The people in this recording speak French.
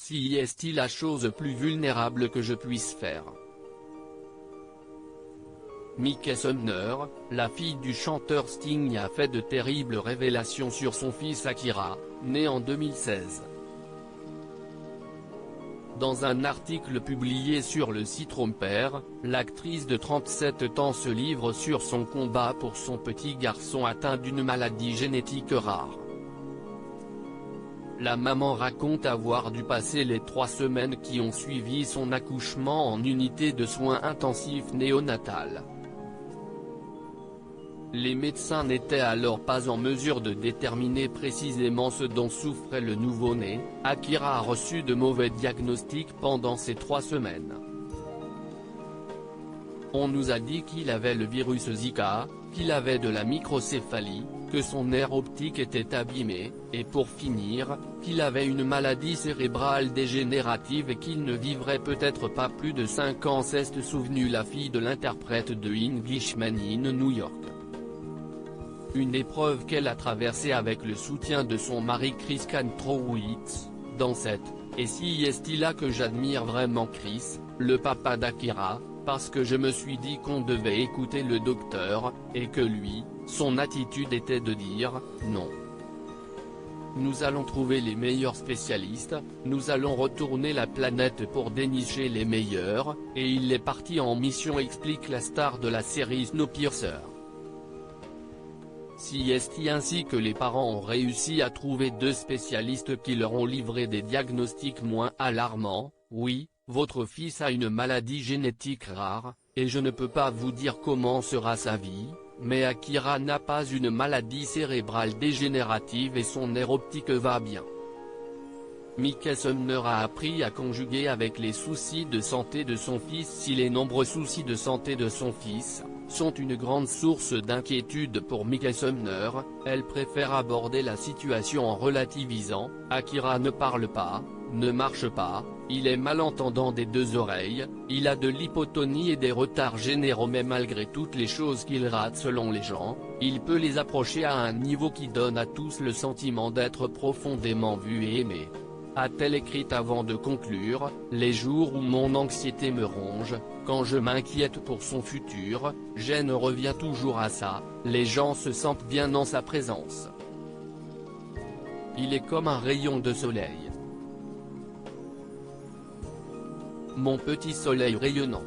Si est-il la chose plus vulnérable que je puisse faire. Mickey Sumner, la fille du chanteur Sting, a fait de terribles révélations sur son fils Akira, né en 2016. Dans un article publié sur le site Romper, l'actrice de 37 ans se livre sur son combat pour son petit garçon atteint d'une maladie génétique rare. La maman raconte avoir dû passer les 3 semaines qui ont suivi son accouchement en unité de soins intensifs néonatales. Les médecins n'étaient alors pas en mesure de déterminer précisément ce dont souffrait le nouveau-né. Akira a reçu de mauvais diagnostics pendant ces 3 semaines. On nous a dit qu'il avait le virus Zika, qu'il avait de la microcéphalie, que son nerf optique était abîmé, et pour finir, qu'il avait une maladie cérébrale dégénérative et qu'il ne vivrait peut-être pas plus de 5 ans, s'est souvenue la fille de l'interprète de Englishman in New York. Une épreuve qu'elle a traversée avec le soutien de son mari Chris Kantrowitz. Dans cette « Et si est-il là que j'admire vraiment Chris, le papa d'Akira, parce que je me suis dit qu'on devait écouter le docteur, et que lui, son attitude était de dire « non. Nous allons trouver les meilleurs spécialistes, nous allons retourner la planète pour dénicher les meilleurs, et il est parti en mission », explique la star de la série Snowpiercer. Si est ainsi que les parents ont réussi à trouver 2 spécialistes qui leur ont livré des diagnostics moins alarmants. Oui, votre fils a une maladie génétique rare, et je ne peux pas vous dire comment sera sa vie, mais Akira n'a pas une maladie cérébrale dégénérative et son nerf optique va bien. Mickey Sumner a appris à conjuguer avec les soucis de santé de son fils. Si les nombreux soucis de santé de son fils sont une grande source d'inquiétude pour Mickey Sumner, elle préfère aborder la situation en relativisant. Akira ne parle pas, ne marche pas, il est malentendant des 2 oreilles, il a de l'hypotonie et des retards généraux, mais malgré toutes les choses qu'il rate selon les gens, il peut les approcher à un niveau qui donne à tous le sentiment d'être profondément vu et aimé. A-t-elle écrit avant de conclure « Les jours où mon anxiété me ronge, quand je m'inquiète pour son futur, Jen revient toujours à ça, les gens se sentent bien en sa présence. Il est comme un rayon de soleil. Mon petit soleil rayonnant.